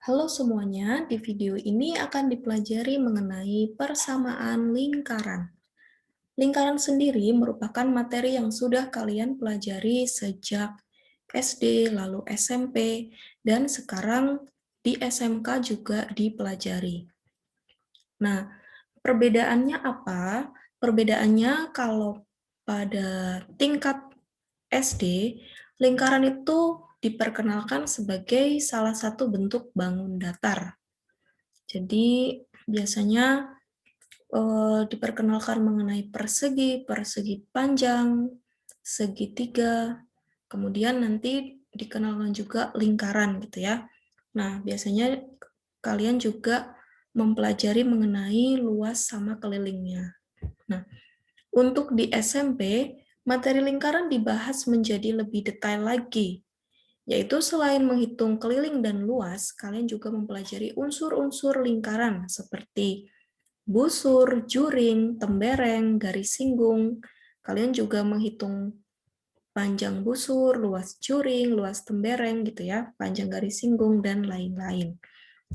Halo semuanya, di video ini akan dipelajari mengenai persamaan lingkaran. Lingkaran sendiri merupakan materi yang sudah kalian pelajari sejak SD, lalu SMP, dan sekarang di SMK juga dipelajari. Nah, perbedaannya apa? Perbedaannya kalau pada tingkat SD, lingkaran itu diperkenalkan sebagai salah satu bentuk bangun datar. Jadi biasanya diperkenalkan mengenai persegi, persegi panjang, segitiga, kemudian nanti dikenalkan juga lingkaran gitu ya. Nah, biasanya kalian juga mempelajari mengenai luas sama kelilingnya. Nah, untuk di SMP, materi lingkaran dibahas menjadi lebih detail lagi, yaitu selain menghitung keliling dan luas, kalian juga mempelajari unsur-unsur lingkaran seperti busur, juring, tembereng, garis singgung. Kalian juga menghitung panjang busur, luas juring, luas tembereng gitu ya, panjang garis singgung, dan lain-lain.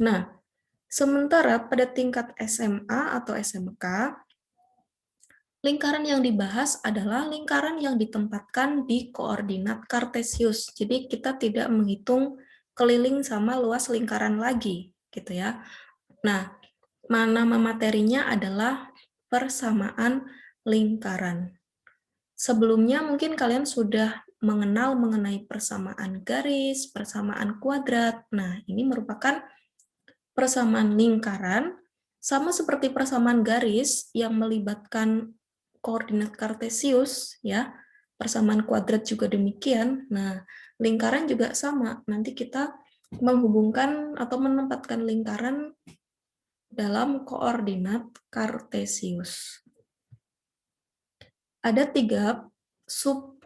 Nah, sementara pada tingkat SMA atau SMK, lingkaran yang dibahas adalah lingkaran yang ditempatkan di koordinat kartesius. Jadi kita tidak menghitung keliling sama luas lingkaran lagi, gitu ya. Nah, nama materinya adalah persamaan lingkaran. Sebelumnya mungkin kalian sudah mengenal mengenai persamaan garis, persamaan kuadrat. Nah, ini merupakan persamaan lingkaran, sama seperti persamaan garis yang melibatkan koordinat kartesius, ya. Persamaan kuadrat juga demikian. Nah, lingkaran juga sama. Nanti kita menghubungkan atau menempatkan lingkaran dalam koordinat kartesius. Ada 3 sub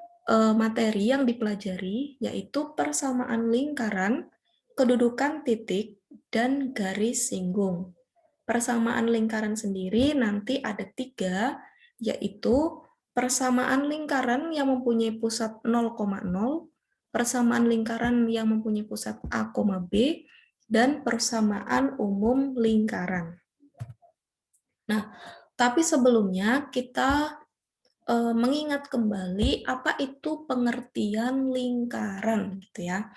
materi yang dipelajari, yaitu persamaan lingkaran, kedudukan titik, dan garis singgung. Persamaan lingkaran sendiri nanti ada 3, yaitu persamaan lingkaran yang mempunyai pusat 0,0, persamaan lingkaran yang mempunyai pusat A, B, dan persamaan umum lingkaran. Nah, tapi sebelumnya kita mengingat kembali apa itu pengertian lingkaran gitu ya.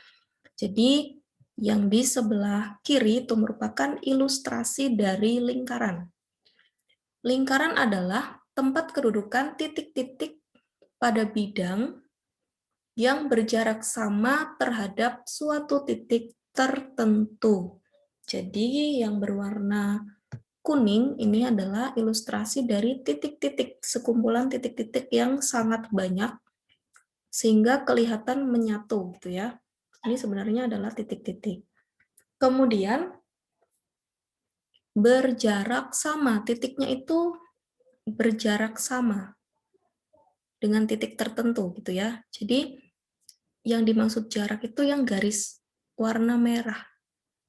Jadi yang di sebelah kiri itu merupakan ilustrasi dari lingkaran. Lingkaran adalah tempat kedudukan titik-titik pada bidang yang berjarak sama terhadap suatu titik tertentu. Jadi yang berwarna kuning ini adalah ilustrasi dari titik-titik, sekumpulan titik-titik yang sangat banyak sehingga kelihatan menyatu gitu ya. Ini sebenarnya adalah titik-titik. Kemudian berjarak sama, titiknya itu berjarak sama dengan titik tertentu gitu ya. Jadi yang dimaksud jarak itu yang garis warna merah.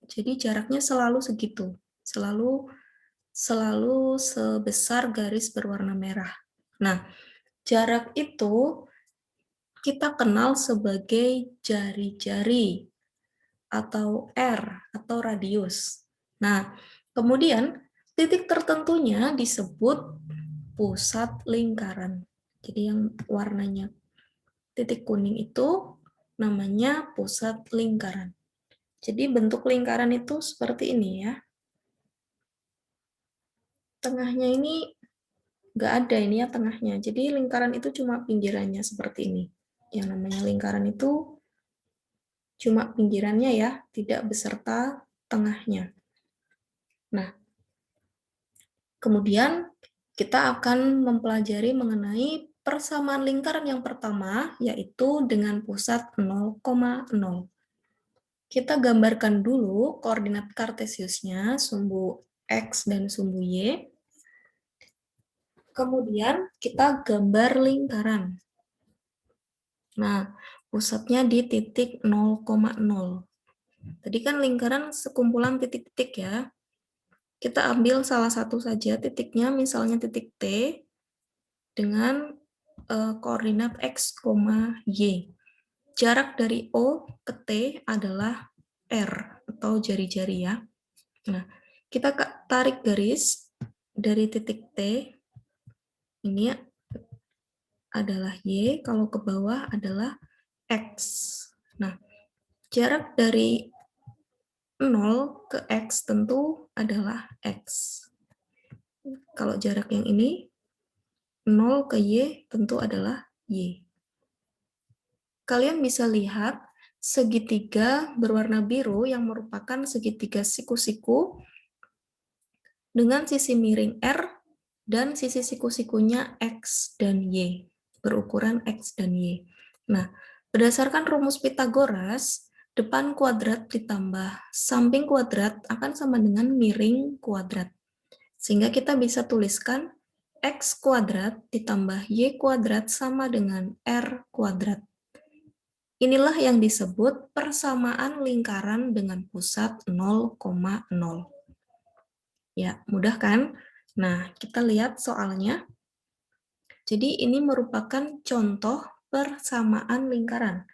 Jadi jaraknya selalu segitu, selalu sebesar garis berwarna merah. Nah, jarak itu kita kenal sebagai jari-jari atau R atau radius. Nah, kemudian titik tertentunya disebut pusat lingkaran. Jadi yang warnanya titik kuning itu namanya pusat lingkaran. Jadi bentuk lingkaran itu seperti ini ya. Tengahnya ini nggak ada ini ya tengahnya. Jadi lingkaran itu cuma pinggirannya seperti ini. Yang namanya lingkaran itu cuma pinggirannya ya, tidak beserta tengahnya. Nah, kemudian kita akan mempelajari mengenai persamaan lingkaran yang pertama, yaitu dengan pusat 0,0. Kita gambarkan dulu koordinat kartesiusnya, sumbu X dan sumbu Y. Kemudian kita gambar lingkaran. Nah, pusatnya di titik 0,0. Tadi kan lingkaran sekumpulan titik-titik ya. Kita ambil salah satu saja titiknya, misalnya titik T, dengan koordinat X, Y. Jarak dari O ke T adalah R, atau jari-jari ya. Nah, kita tarik garis dari titik T, ini adalah Y, kalau ke bawah adalah X. Nah, jarak dari 0 ke X tentu adalah X. Kalau jarak yang ini, 0 ke Y tentu adalah Y. Kalian bisa lihat segitiga berwarna biru yang merupakan segitiga siku-siku dengan sisi miring R dan sisi siku-sikunya X dan Y, berukuran X dan Y. Nah, berdasarkan rumus Pythagoras, depan kuadrat ditambah samping kuadrat akan sama dengan miring kuadrat. Sehingga kita bisa tuliskan X kuadrat ditambah Y kuadrat sama dengan R kuadrat. Inilah yang disebut persamaan lingkaran dengan pusat 0,0. Ya, mudah kan? Nah, kita lihat soalnya. Jadi ini merupakan contoh persamaan lingkaran.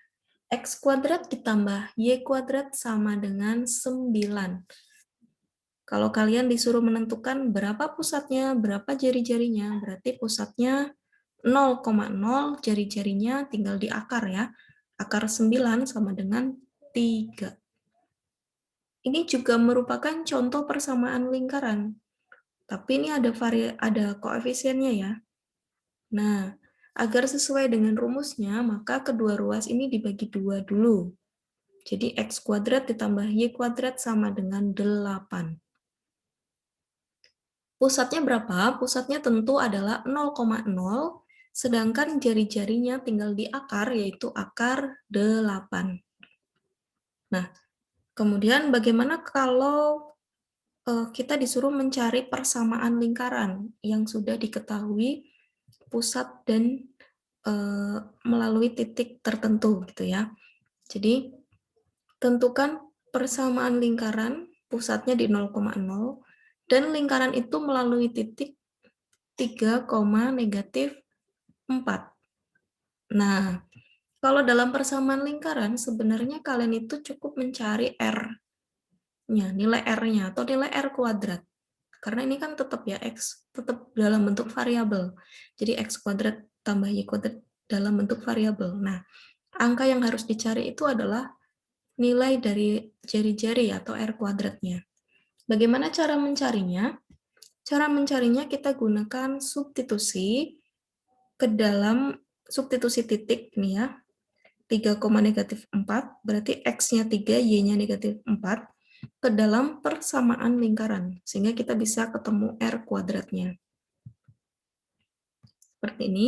X kuadrat ditambah Y kuadrat sama dengan 9. Kalau kalian disuruh menentukan berapa pusatnya, berapa jari-jarinya, berarti pusatnya 0,0, jari-jarinya tinggal di akar ya. Akar 9 sama dengan 3. Ini juga merupakan contoh persamaan lingkaran. Tapi ini ada koefisiennya ya. Nah, agar sesuai dengan rumusnya, maka kedua ruas ini dibagi 2 dulu. Jadi X kuadrat ditambah Y kuadrat sama dengan 8. Pusatnya berapa? Pusatnya tentu adalah 0,0, sedangkan jari-jarinya tinggal di akar, yaitu akar 8. Nah, kemudian bagaimana kalau kita disuruh mencari persamaan lingkaran yang sudah diketahui pusat dan melalui titik tertentu gitu ya. Jadi, tentukan persamaan lingkaran, pusatnya di 0,0, dan lingkaran itu melalui titik 3, -4. Nah, kalau dalam persamaan lingkaran, sebenarnya kalian itu cukup mencari R-nya, nilai R-nya, atau nilai R kuadrat. Karena ini kan tetap ya, X tetap dalam bentuk variabel. Jadi X kuadrat tambah Y kuadrat dalam bentuk variabel. Nah, angka yang harus dicari itu adalah nilai dari jari-jari atau R kuadratnya. Bagaimana cara mencarinya? Cara mencarinya kita gunakan substitusi ke dalam substitusi titik nih ya. 3, -4, berarti X-nya 3, Y-nya -4, ke dalam persamaan lingkaran. Sehingga kita bisa ketemu R kuadratnya. Seperti ini.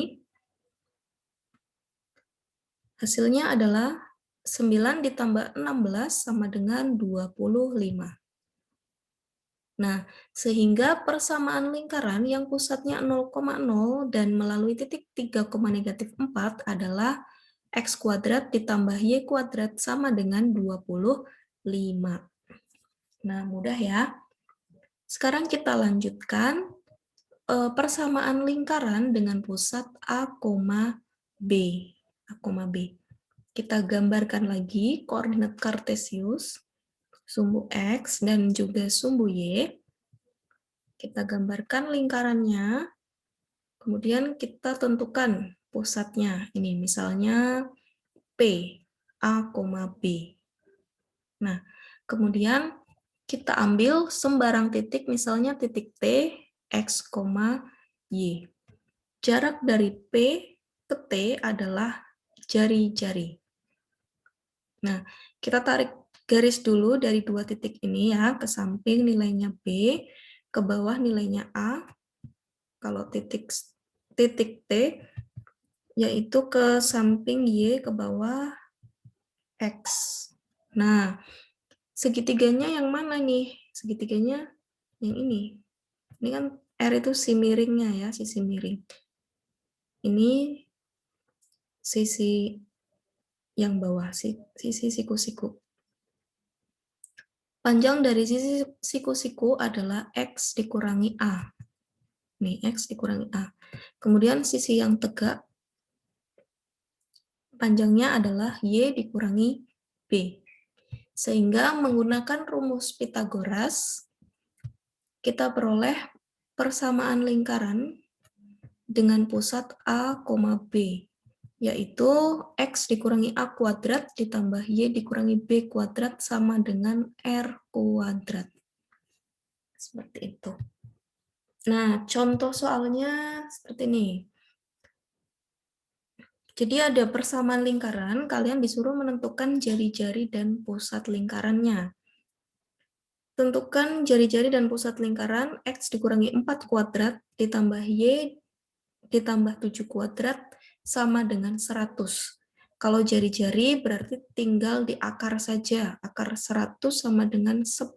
Hasilnya adalah 9 ditambah 16 sama dengan 25. Nah, sehingga persamaan lingkaran yang pusatnya 0,0 dan melalui titik 3, -4 adalah X kuadrat ditambah Y kuadrat sama dengan 25. Nah, mudah ya. Sekarang kita lanjutkan persamaan lingkaran dengan pusat A, B. A, B. Kita gambarkan lagi koordinat kartesius, sumbu X dan juga sumbu Y. Kita gambarkan lingkarannya, kemudian kita tentukan pusatnya. Ini misalnya P, A, B. Nah, kemudian kita ambil sembarang titik, misalnya titik T, X, Y. Jarak dari P ke T adalah jari-jari. Nah, kita tarik garis dulu dari dua titik ini ya, ke samping nilainya B, ke bawah nilainya A. Kalau titik T, yaitu ke samping Y, ke bawah X. Nah, segitiganya yang mana nih? Segitiganya yang ini. Ini kan R itu si miringnya ya, sisi miring. Ini sisi yang bawah, sisi siku-siku. Panjang dari sisi siku-siku adalah X dikurangi A. Nih, X dikurangi A. Kemudian sisi yang tegak, panjangnya adalah Y dikurangi B. Sehingga menggunakan rumus Pythagoras, kita peroleh persamaan lingkaran dengan pusat A, B, yaitu X dikurangi A kuadrat ditambah Y dikurangi B kuadrat sama dengan R kuadrat. Seperti itu. Nah, contoh soalnya seperti ini. Jadi ada persamaan lingkaran, kalian disuruh menentukan jari-jari dan pusat lingkarannya. Tentukan jari-jari dan pusat lingkaran X dikurangi 4 kuadrat ditambah Y ditambah 7 kuadrat sama dengan 100. Kalau jari-jari berarti tinggal di akar saja. Akar 100 sama dengan 10.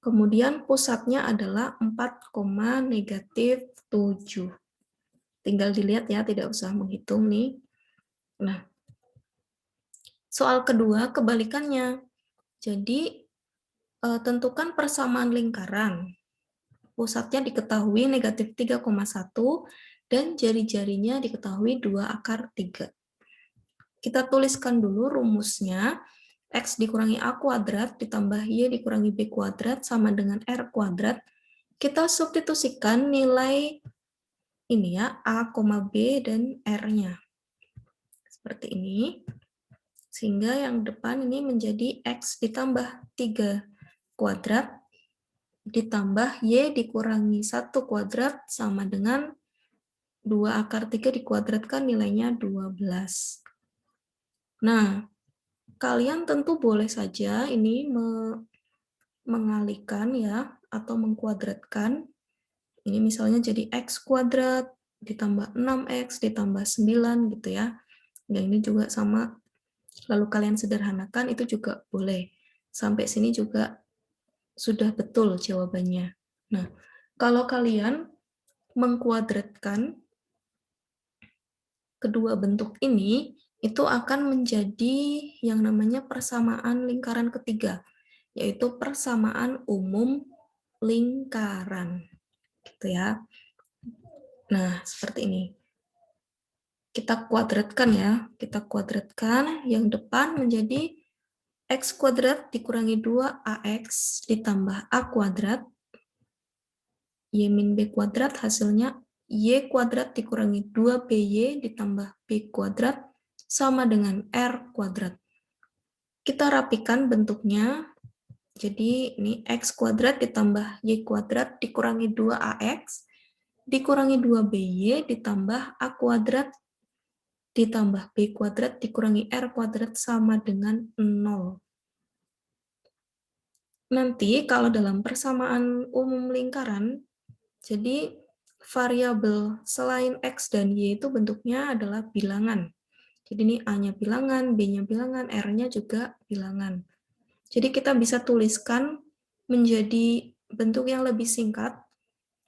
Kemudian pusatnya adalah 4, negatif 7. Tinggal dilihat ya, tidak usah menghitung nih. Nah, soal kedua kebalikannya. Jadi, tentukan persamaan lingkaran. Pusatnya diketahui negatif 3,1 dan jari-jarinya diketahui 2 akar 3. Kita tuliskan dulu rumusnya. X dikurangi A kuadrat ditambah Y dikurangi B kuadrat sama dengan R kuadrat. Kita substitusikan nilai ini ya, A, B, dan R-nya. Seperti ini. Sehingga yang depan ini menjadi X ditambah 3 kuadrat ditambah Y dikurangi 1 kuadrat sama dengan 2 akar 3 dikuadratkan nilainya 12. Nah, kalian tentu boleh saja ini mengalihkan ya, atau mengkuadratkan. Ini misalnya jadi X kuadrat ditambah 6X ditambah 9 gitu ya. Nah, ini juga sama. Lalu kalian sederhanakan, itu juga boleh. Sampai sini juga sudah betul jawabannya. Nah, kalau kalian mengkuadratkan kedua bentuk ini, itu akan menjadi yang namanya persamaan lingkaran ketiga, yaitu persamaan umum lingkaran. Gitu ya. Nah, seperti ini. Kita kuadratkan ya. Kita kuadratkan, yang depan menjadi X kuadrat dikurangi 2AX ditambah A kuadrat, Y min B kuadrat hasilnya Y kuadrat dikurangi 2BY ditambah B kuadrat sama dengan R kuadrat. Kita rapikan bentuknya. Jadi ini X kuadrat ditambah Y kuadrat dikurangi 2AX dikurangi 2BY ditambah A kuadrat ditambah B kuadrat dikurangi R kuadrat sama dengan 0. Nanti kalau dalam persamaan umum lingkaran, jadi variabel selain X dan Y itu bentuknya adalah bilangan. Jadi ini A-nya bilangan, B-nya bilangan, R-nya juga bilangan. Jadi kita bisa tuliskan menjadi bentuk yang lebih singkat.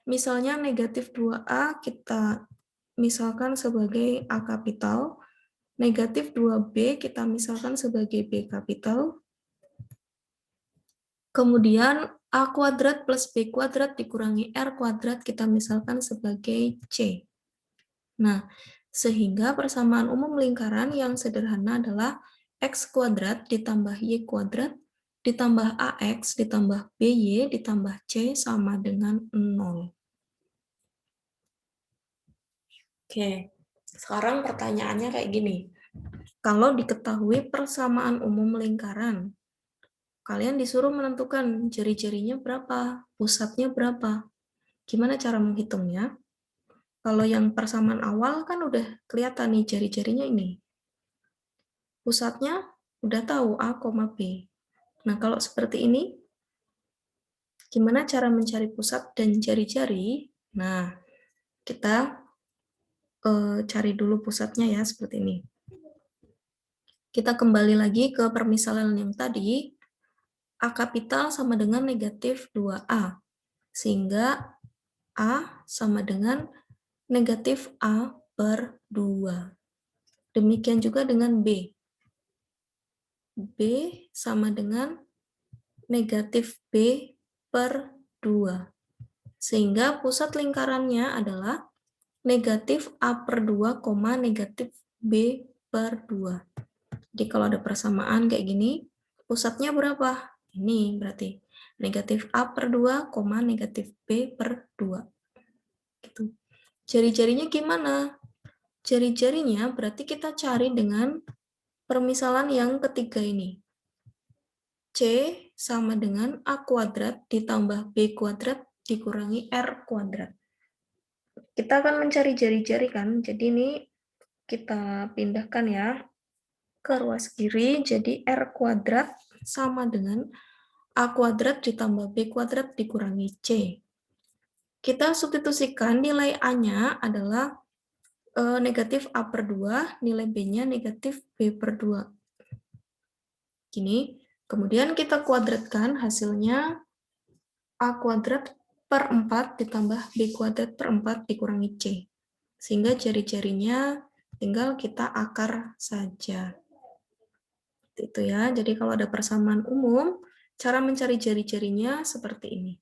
Misalnya negatif 2A kita misalkan sebagai A kapital, negatif 2B kita misalkan sebagai B kapital, kemudian A kuadrat plus B kuadrat dikurangi R kuadrat kita misalkan sebagai C. Nah, sehingga persamaan umum lingkaran yang sederhana adalah X kuadrat ditambah Y kuadrat ditambah AX ditambah BY ditambah C sama dengan 0. Oke, sekarang pertanyaannya kayak gini. Kalau diketahui persamaan umum lingkaran, kalian disuruh menentukan jari-jarinya berapa, pusatnya berapa. Gimana cara menghitungnya? Kalau yang persamaan awal kan udah kelihatan nih jari-jarinya ini. Pusatnya udah tahu A, B. Nah, kalau seperti ini, gimana cara mencari pusat dan jari-jari? Nah, kita cari dulu pusatnya ya, seperti ini. Kita kembali lagi ke permisalan yang tadi, A kapital sama dengan negatif 2A. Sehingga A sama dengan negatif A per 2. Demikian juga dengan B. B sama dengan negatif B per 2. Sehingga pusat lingkarannya adalah negatif A per 2, negatif B per 2. Jadi kalau ada persamaan kayak gini, pusatnya berapa? Ini berarti negatif A per 2, negatif B per 2. Gitu. Jari-jarinya gimana? Jari-jarinya berarti kita cari dengan permisalan yang ketiga ini. C sama dengan A kuadrat ditambah B kuadrat dikurangi R kuadrat. Kita akan mencari jari-jari kan, jadi ini kita pindahkan ya ke ruas kiri, jadi R kuadrat sama dengan A kuadrat ditambah B kuadrat dikurangi C. Kita substitusikan nilai A-nya adalah negatif A per 2, nilai B-nya negatif B per 2. Gini, kemudian kita kuadratkan hasilnya A kuadrat per 4 ditambah B kuadrat per 4 dikurangi C. Sehingga jari-jarinya tinggal kita akar saja. Itu ya, jadi kalau ada persamaan umum, cara mencari jari-jarinya seperti ini.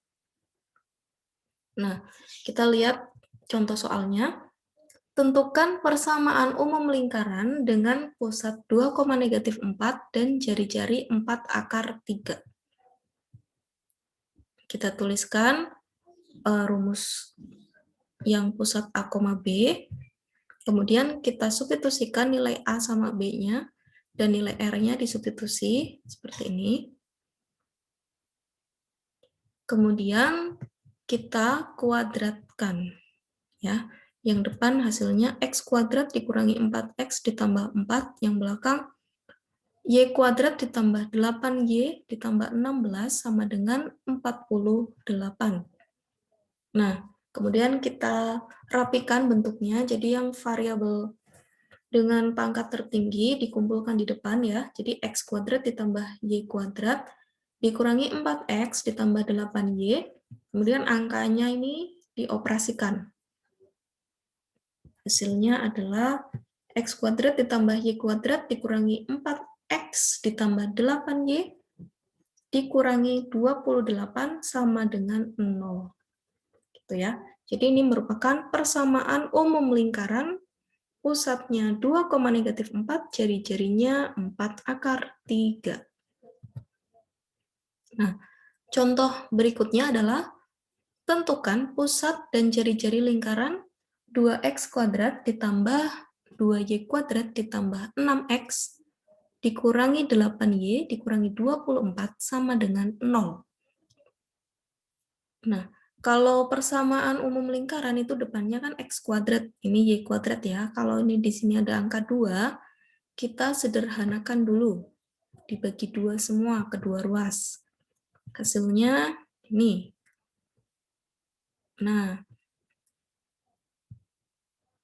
Nah, kita lihat contoh soalnya. Tentukan persamaan umum lingkaran dengan pusat 2, negatif 4 dan jari-jari 4 akar 3. Kita tuliskan rumus yang pusat A, B, kemudian kita substitusikan nilai A sama B-nya, dan nilai R-nya disubstitusi, seperti ini. Kemudian kita kuadratkan, ya. Yang depan hasilnya X kuadrat dikurangi 4X ditambah 4, yang belakang Y kuadrat ditambah 8Y ditambah 16 sama dengan 48. Nah, kemudian kita rapikan bentuknya, jadi yang variabel dengan pangkat tertinggi dikumpulkan di depan ya, jadi X kuadrat ditambah Y kuadrat dikurangi 4X ditambah 8Y, kemudian angkanya ini dioperasikan. Hasilnya adalah X kuadrat ditambah Y kuadrat dikurangi 4X ditambah 8Y dikurangi 28 sama dengan 0. Gitu ya. Jadi ini merupakan persamaan umum lingkaran, pusatnya 2, negatif 4, jari-jarinya 4 akar 3. Nah, contoh berikutnya adalah tentukan pusat dan jari-jari lingkaran 2x kuadrat ditambah 2y kuadrat ditambah 6x dikurangi 8y dikurangi 24 sama dengan 0. Nah, kalau persamaan umum lingkaran itu depannya kan x kuadrat, ini y kuadrat ya. Kalau ini di sini ada angka 2, kita sederhanakan dulu. Dibagi 2 semua, kedua ruas. Hasilnya ini. Nah,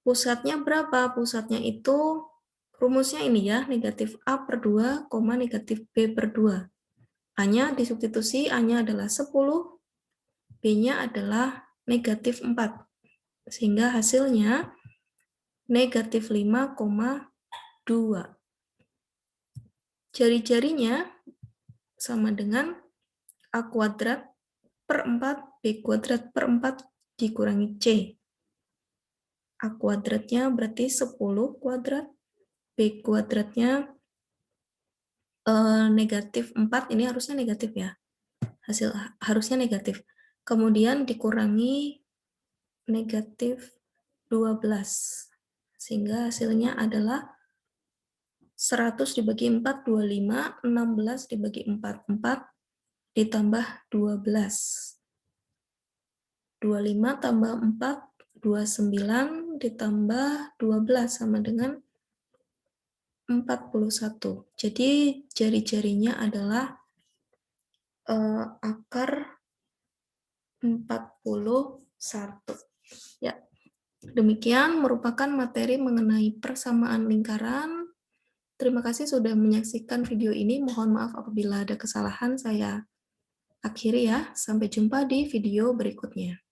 pusatnya berapa? Pusatnya itu rumusnya ini ya, negatif A per 2, negatif B per 2. A-nya disubstitusi, A-nya adalah 10, B-nya adalah negatif 4. Sehingga hasilnya negatif 5,2. Jari-jarinya sama dengan A kuadrat per 4, B kuadrat per 4 dikurangi C. A kuadratnya berarti 10 kuadrat, B kuadratnya negatif 4, ini harusnya negatif ya. Hasil harusnya negatif. Kemudian dikurangi negatif 12. Sehingga hasilnya adalah 100 dibagi 4, 25, 16 dibagi 4, 4 ditambah 12. 25 tambah 4, 29 ditambah 12 sama dengan 41. Jadi jari-jarinya adalah akar 41. Ya, demikian merupakan materi mengenai persamaan lingkaran. Terima kasih sudah menyaksikan video ini. Mohon maaf apabila ada kesalahan, saya akhiri ya. Sampai jumpa di video berikutnya.